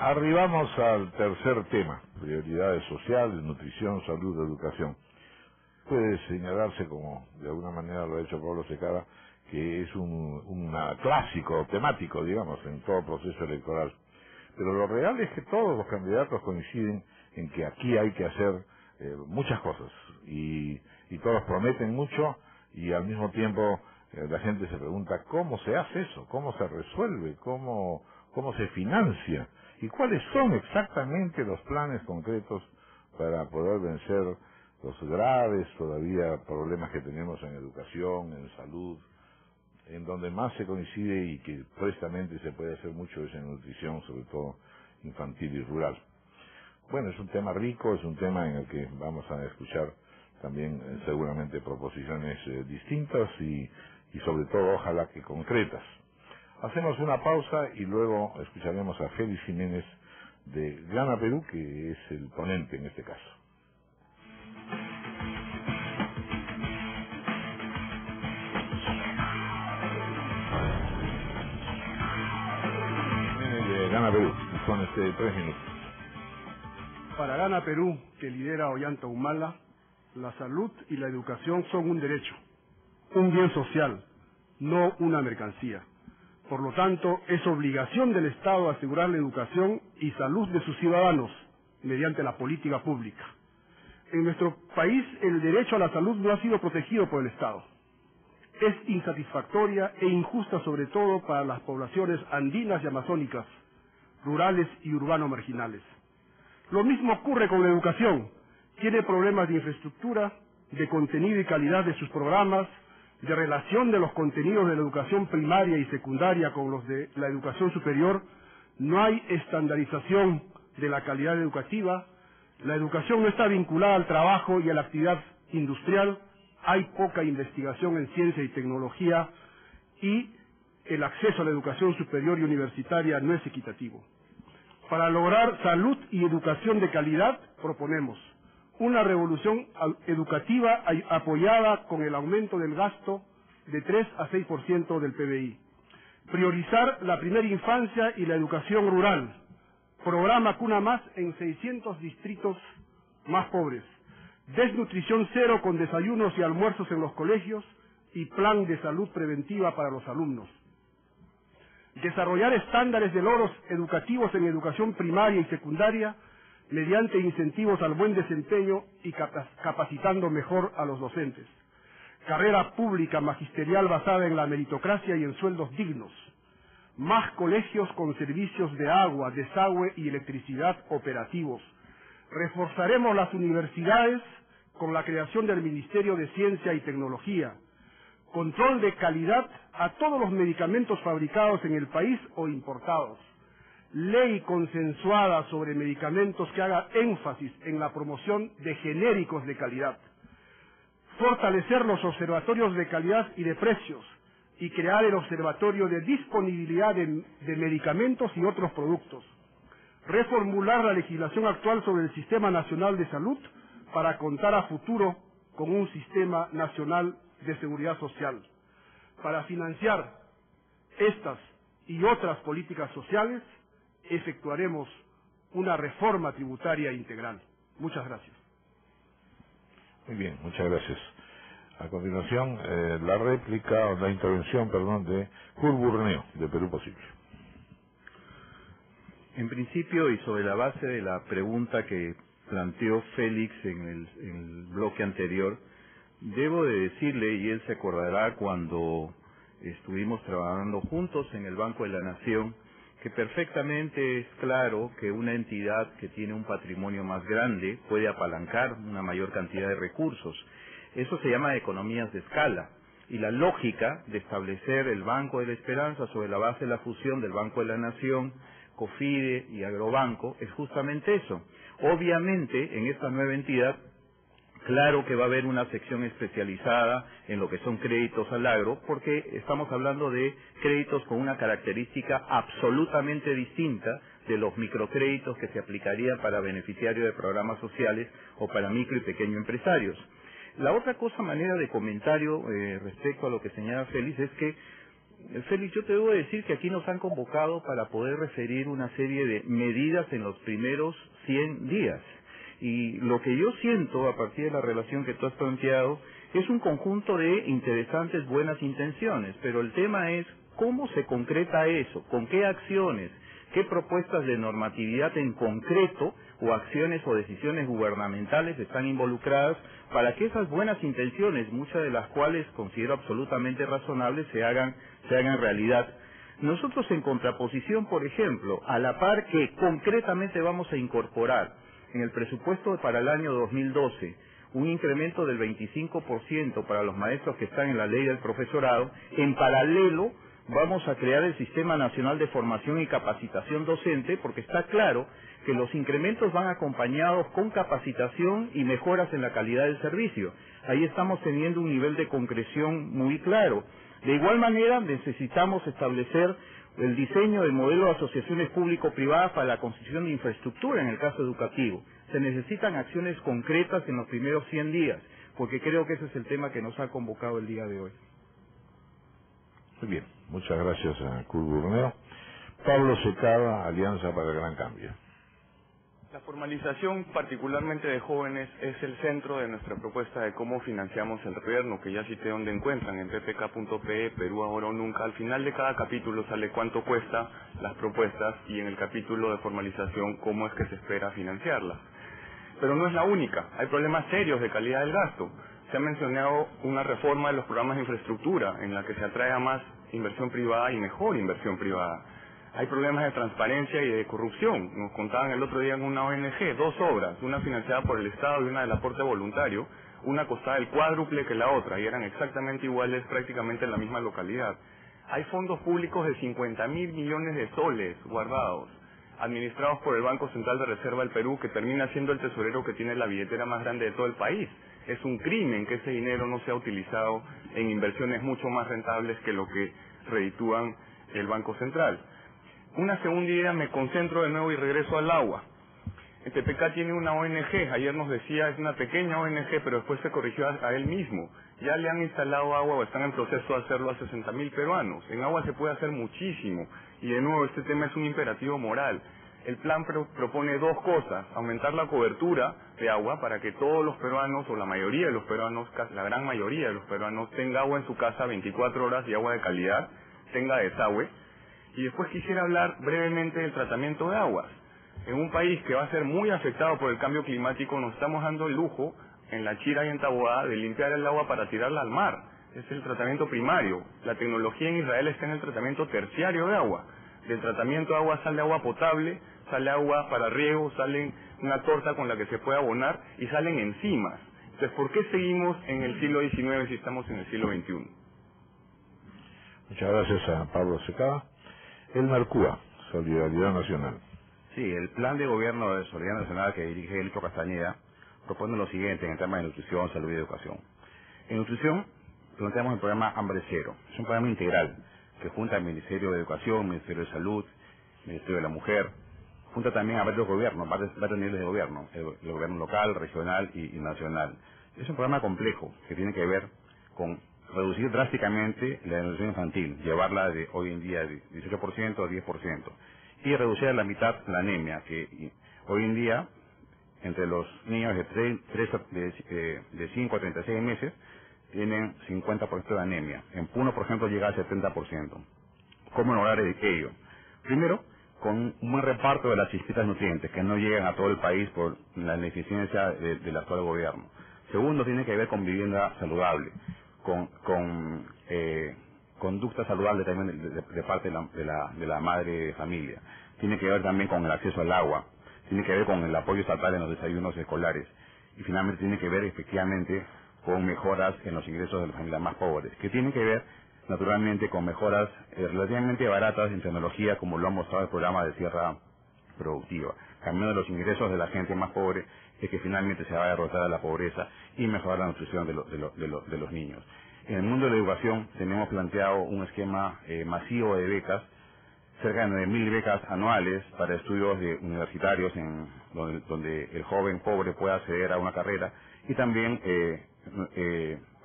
Arribamos al tercer tema, prioridades sociales, nutrición, salud, educación. Puede señalarse, como de alguna manera lo ha hecho Pablo Secada, que es un clásico temático, digamos, en todo proceso electoral. Pero lo real es que todos los candidatos coinciden en que aquí hay que hacer muchas cosas y todos prometen mucho y al mismo tiempo la gente se pregunta cómo se hace eso, cómo se resuelve, cómo se financia y cuáles son exactamente los planes concretos para poder vencer los graves todavía problemas que tenemos en educación, en salud. En donde más se coincide y que prestamente se puede hacer mucho es en nutrición, sobre todo infantil y rural. Bueno, es un tema rico, es un tema en el que vamos a escuchar también seguramente proposiciones distintas y sobre todo ojalá que concretas. Hacemos una pausa y luego escucharemos a Félix Jiménez de Gana Perú, que es el ponente en este caso. De Gana Perú, son 3 minutos. Para Gana Perú, que lidera Ollanta Humala, la salud y la educación son un derecho, un bien social, no una mercancía. Por lo tanto, es obligación del Estado asegurar la educación y salud de sus ciudadanos mediante la política pública. En nuestro país, el derecho a la salud no ha sido protegido por el Estado. Es insatisfactoria e injusta sobre todo para las poblaciones andinas y amazónicas, rurales y urbano-marginales. Lo mismo ocurre con la educación. Tiene problemas de infraestructura, de contenido y calidad de sus programas, de relación de los contenidos de la educación primaria y secundaria con los de la educación superior. No hay estandarización de la calidad educativa. La educación no está vinculada al trabajo y a la actividad industrial. Hay poca investigación en ciencia y tecnología y el acceso a la educación superior y universitaria no es equitativo. Para lograr salud y educación de calidad, proponemos una revolución educativa apoyada con el aumento del gasto de 3 a 6% del PBI. Priorizar la primera infancia y la educación rural. Programa Cuna Más en 600 distritos más pobres. Desnutrición cero con desayunos y almuerzos en los colegios y plan de salud preventiva para los alumnos. Desarrollar estándares de logros educativos en educación primaria y secundaria mediante incentivos al buen desempeño y capacitando mejor a los docentes. Carrera pública magisterial basada en la meritocracia y en sueldos dignos. Más colegios con servicios de agua, desagüe y electricidad operativos. Reforzaremos las universidades con la creación del Ministerio de Ciencia y Tecnología. Control de calidad a todos los medicamentos fabricados en el país o importados. Ley consensuada sobre medicamentos que haga énfasis en la promoción de genéricos de calidad. Fortalecer los observatorios de calidad y de precios y crear el observatorio de disponibilidad de medicamentos y otros productos. Reformular la legislación actual sobre el Sistema Nacional de Salud para contar a futuro con un Sistema Nacional de Seguridad Social. Para financiar estas y otras políticas sociales, efectuaremos una reforma tributaria integral. Muchas gracias. Muy bien, muchas gracias. A continuación, la réplica, o la intervención, perdón, de Kurt Burneo, de Perú Posible. En principio, y sobre la base de la pregunta que planteó Félix en el bloque anterior, debo de decirle, y él se acordará cuando estuvimos trabajando juntos en el Banco de la Nación, que perfectamente es claro que una entidad que tiene un patrimonio más grande puede apalancar una mayor cantidad de recursos. Eso se llama economías de escala. Y la lógica de establecer el Banco de la Esperanza sobre la base de la fusión del Banco de la Nación, COFIDE y Agrobanco es justamente eso. Obviamente, en esta nueva entidad, claro que va a haber una sección especializada en lo que son créditos al agro, porque estamos hablando de créditos con una característica absolutamente distinta de los microcréditos que se aplicarían para beneficiarios de programas sociales o para micro y pequeño empresarios. La otra cosa, manera de comentario respecto a lo que señala Félix, es que Félix, yo te debo decir que aquí nos han convocado para poder referir una serie de medidas en los primeros 100 días. Y lo que yo siento a partir de la relación que tú has planteado es un conjunto de interesantes buenas intenciones, pero el tema es cómo se concreta eso, con qué acciones, qué propuestas de normatividad en concreto o acciones o decisiones gubernamentales están involucradas para que esas buenas intenciones, muchas de las cuales considero absolutamente razonables, se hagan realidad. Nosotros en contraposición, por ejemplo, a la par que concretamente vamos a incorporar en el presupuesto para el año 2012 un incremento del 25% para los maestros que están en la ley del profesorado, en paralelo vamos a crear el Sistema Nacional de Formación y Capacitación Docente, porque está claro que los incrementos van acompañados con capacitación y mejoras en la calidad del servicio. Ahí estamos teniendo un nivel de concreción muy claro. De igual manera, necesitamos establecer el diseño del modelo de asociaciones público-privadas para la construcción de infraestructura en el caso educativo. Se necesitan acciones concretas en los primeros 100 días, porque creo que ese es el tema que nos ha convocado el día de hoy. Muy bien, muchas gracias a Kurt Burneo. Pablo Secada, Alianza para el Gran Cambio. La formalización, particularmente de jóvenes, es el centro de nuestra propuesta de cómo financiamos el gobierno, que ya cité donde encuentran, en ppk.pe, Perú ahora o nunca. Al final de cada capítulo sale cuánto cuesta las propuestas y en el capítulo de formalización cómo es que se espera financiarlas. Pero no es la única, hay problemas serios de calidad del gasto. Se ha mencionado una reforma de los programas de infraestructura en la que se atrae a más inversión privada y mejor inversión privada. Hay problemas de transparencia y de corrupción. Nos contaban el otro día en una ONG, 2 obras, una financiada por el Estado y una del aporte voluntario, una costaba el cuádruple que la otra y eran exactamente iguales prácticamente en la misma localidad. Hay fondos públicos de 50.000 millones de soles guardados, administrados por el Banco Central de Reserva del Perú, que termina siendo el tesorero que tiene la billetera más grande de todo el país. Es un crimen que ese dinero no sea utilizado en inversiones mucho más rentables que lo que reditúan el Banco Central. Una segunda idea, me concentro de nuevo y regreso al agua. El TPK tiene una ONG, ayer nos decía, es una pequeña ONG, pero después se corrigió a él mismo. Ya le han instalado agua o están en proceso de hacerlo a 60.000 peruanos. En agua se puede hacer muchísimo. Y de nuevo, este tema es un imperativo moral. El plan propone 2 cosas: aumentar la cobertura de agua para que todos los peruanos, o la mayoría de los peruanos, la gran mayoría de los peruanos, tenga agua en su casa 24 horas y agua de calidad, tenga desagüe. Y después quisiera hablar brevemente del tratamiento de aguas. En un país que va a ser muy afectado por el cambio climático, nos estamos dando el lujo, en La Chira y en Taboada, de limpiar el agua para tirarla al mar. Es el tratamiento primario. La tecnología en Israel está en el tratamiento terciario de agua. Del tratamiento de agua sale agua potable, sale agua para riego, sale una torta con la que se puede abonar y salen enzimas. Entonces, ¿por qué seguimos en el siglo XIX si estamos en el siglo XXI? Muchas gracias a Pablo Secada. Elmer Cúa, Solidaridad Nacional. Sí, el plan de gobierno de Solidaridad Nacional que dirige Elito Castañeda propone lo siguiente en el tema de nutrición, salud y educación. En nutrición planteamos el programa Hambre Cero. Es un programa integral que junta al Ministerio de Educación, Ministerio de Salud, Ministerio de la Mujer, junta también a varios gobiernos, varios niveles de gobierno, el gobierno local, regional y nacional. Es un programa complejo que tiene que ver con reducir drásticamente la desnutrición infantil, llevarla de hoy en día de 18% a 10%, y reducir a la mitad la anemia, que hoy en día, entre los niños de 5 a 36 meses, tienen 50% de anemia. En Puno, por ejemplo, llega al 70%. ¿Cómo lograr ello? Primero, con un buen reparto de las chispitas nutrientes, que no llegan a todo el país por la ineficiencia del actual gobierno. Segundo, tiene que ver con vivienda saludable, con conducta saludable también de parte de la madre de familia. Tiene que ver también con el acceso al agua, tiene que ver con el apoyo estatal en los desayunos escolares y finalmente tiene que ver efectivamente con mejoras en los ingresos de las familias más pobres, que tienen que ver naturalmente con mejoras relativamente baratas en tecnología, como lo ha mostrado el programa de Sierra Productiva. Cambiando los ingresos de la gente más pobre es que finalmente se va a derrotar a la pobreza y mejorar la nutrición de los niños. En el mundo de la educación tenemos planteado un esquema masivo de becas, cerca de 9.000 becas anuales para estudios universitarios donde el joven pobre pueda acceder a una carrera, y también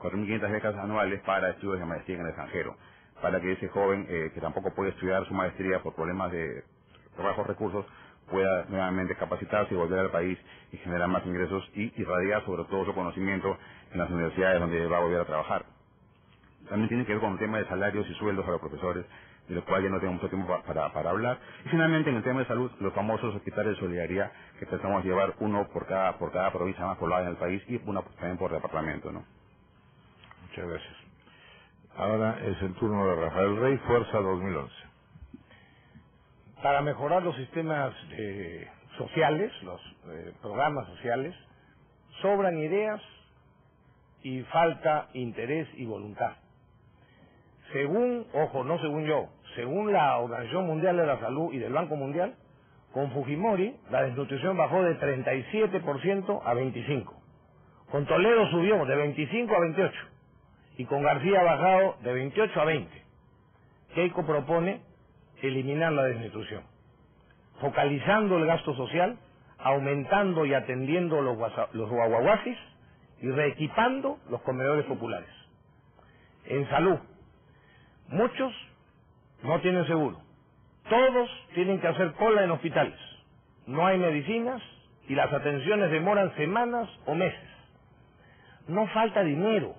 4.500 becas anuales para estudios de maestría en el extranjero. para que ese joven que tampoco puede estudiar su maestría por problemas de bajos recursos pueda nuevamente capacitarse y volver al país y generar más ingresos y irradiar sobre todo su conocimiento en las universidades donde va a volver a trabajar. También tiene que ver con el tema de salarios y sueldos a los profesores, de lo cual ya no tengo mucho tiempo para hablar. Y finalmente, en el tema de salud, los famosos hospitales de solidaridad que pensamos llevar uno por cada provincia más poblada en el país y uno también por departamento, ¿no? Muchas gracias. Ahora es el turno de Rafael Rey, Fuerza 2011. Para mejorar los sistemas sociales, los programas sociales, sobran ideas y falta interés y voluntad. Según, ojo, no según yo, según la Organización Mundial de la Salud y del Banco Mundial, con Fujimori la desnutrición bajó de 37% a 25%. Con Toledo subió de 25 a 28%. Y con García ha bajado de 28 a 20%. Keiko propone eliminar la desnutrición, focalizando el gasto social, aumentando y atendiendo los guaguaguasis y reequipando los comedores populares. En salud, muchos no tienen seguro. Todos tienen que hacer cola en hospitales. No hay medicinas y las atenciones demoran semanas o meses. No falta dinero,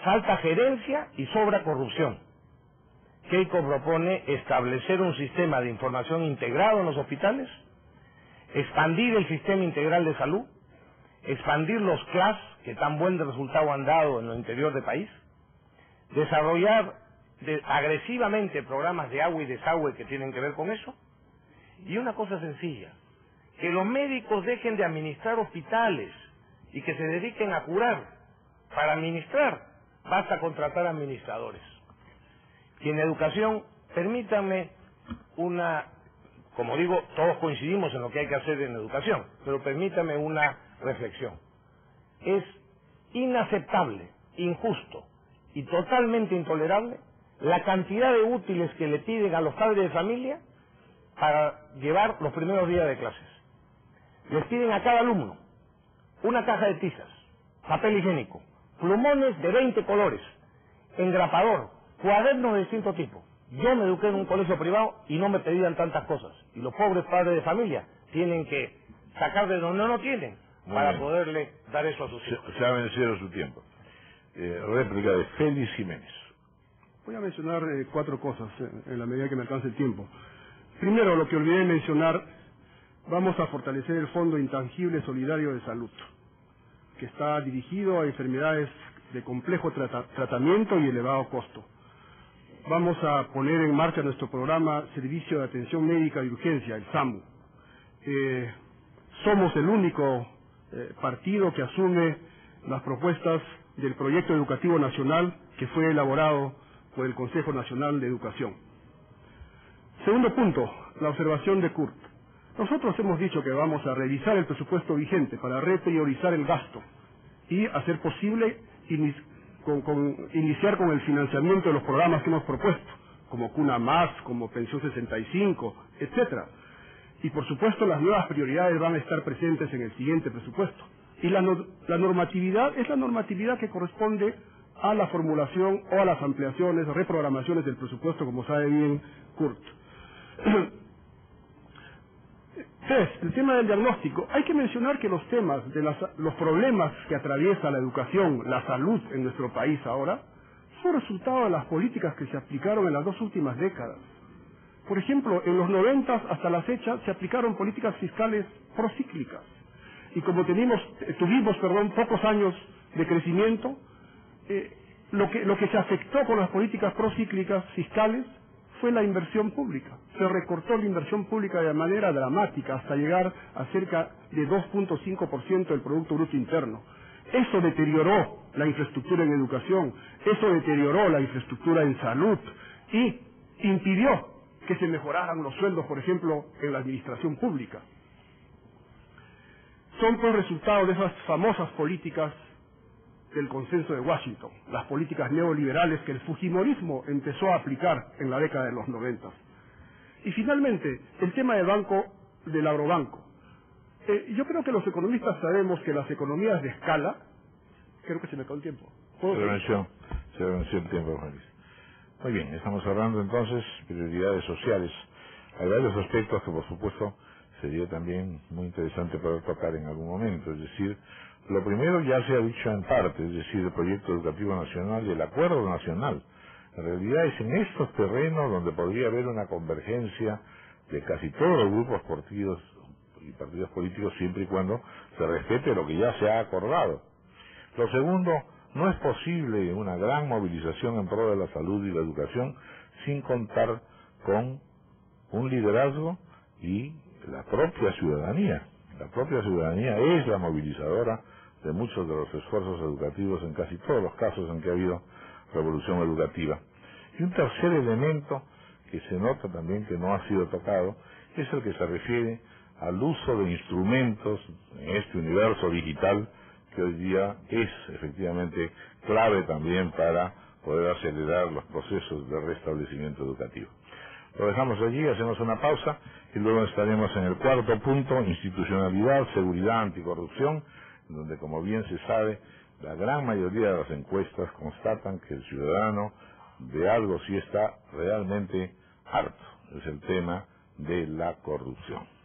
falta gerencia y sobra corrupción. Keiko propone establecer un sistema de información integrado en los hospitales, expandir el sistema integral de salud, expandir los CLAS, que tan buen resultado han dado en el interior del país, desarrollar agresivamente programas de agua y desagüe que tienen que ver con eso, y una cosa sencilla, que los médicos dejen de administrar hospitales y que se dediquen a curar. Para administrar, basta contratar administradores. Y en educación, permítanme como digo, todos coincidimos en lo que hay que hacer en educación, pero permítanme una reflexión. Es inaceptable, injusto y totalmente intolerable la cantidad de útiles que le piden a los padres de familia para llevar los primeros días de clases. Les piden a cada alumno una caja de tizas, papel higiénico, plumones de 20 colores, engrapador, cuadernos de distinto tipo. Yo me eduqué en un colegio privado y no me pedían tantas cosas. Y los pobres padres de familia tienen que sacar de donde no tienen para poderle dar eso a sus hijos. Se ha vencido su tiempo. Réplica de Félix Jiménez. Voy a mencionar 4 cosas en la medida que me alcance el tiempo. Primero, lo que olvidé mencionar, vamos a fortalecer el Fondo Intangible Solidario de Salud, que está dirigido a enfermedades de complejo tratamiento y elevado costo. Vamos a poner en marcha nuestro programa Servicio de Atención Médica de Urgencia, el SAMU. Somos el único partido que asume las propuestas del Proyecto Educativo Nacional que fue elaborado por el Consejo Nacional de Educación. Segundo punto, la observación de Kurt. Nosotros hemos dicho que vamos a revisar el presupuesto vigente para repriorizar el gasto y hacer posible iniciar con el financiamiento de los programas que hemos propuesto, como Cuna Más, como Pensión 65, etcétera. Y por supuesto las nuevas prioridades van a estar presentes en el siguiente presupuesto. Y la normatividad es la normatividad que corresponde a la formulación o a las ampliaciones, reprogramaciones del presupuesto, como sabe bien Kurt. 3. El tema del diagnóstico. Hay que mencionar que los temas de los problemas que atraviesa la educación, la salud en nuestro país ahora, son resultado de las políticas que se aplicaron en las 2 últimas décadas. Por ejemplo, en los 90 hasta la fecha se aplicaron políticas fiscales procíclicas. Y como tuvimos pocos años de crecimiento, lo que se afectó con las políticas procíclicas fiscales fue la inversión pública. Se recortó la inversión pública de manera dramática hasta llegar a cerca de 2.5% del Producto Bruto Interno. Eso deterioró la infraestructura en educación, eso deterioró la infraestructura en salud y impidió que se mejoraran los sueldos, por ejemplo, en la administración pública. Son pues resultado de esas famosas políticas del consenso de Washington, las políticas neoliberales que el fujimorismo empezó a aplicar en la década de los 90. Y finalmente, el tema del agrobanco. Yo creo que los economistas sabemos que las economías de escala, creo que se me acabó el tiempo. Se venció el tiempo, Félix. Muy bien, estamos hablando entonces prioridades sociales. Hay varios aspectos que por supuesto sería también muy interesante poder tocar en algún momento. Es decir, lo primero ya se ha dicho en parte, es decir, el proyecto educativo nacional y el acuerdo nacional. En realidad es en estos terrenos donde podría haber una convergencia de casi todos los grupos y partidos políticos, siempre y cuando se respete lo que ya se ha acordado. Lo segundo, no es posible una gran movilización en pro de la salud y la educación sin contar con un liderazgo y la propia ciudadanía. La propia ciudadanía es la movilizadora de muchos de los esfuerzos educativos en casi todos los casos en que ha habido revolución educativa. Y un tercer elemento que se nota también que no ha sido tocado es el que se refiere al uso de instrumentos en este universo digital que hoy día es efectivamente clave también para poder acelerar los procesos de restablecimiento educativo. Lo dejamos allí, hacemos una pausa y luego estaremos en el cuarto punto, institucionalidad, seguridad, anticorrupción, donde, como bien se sabe, la gran mayoría de las encuestas constatan que el ciudadano de algo sí está realmente harto. Es el tema de la corrupción.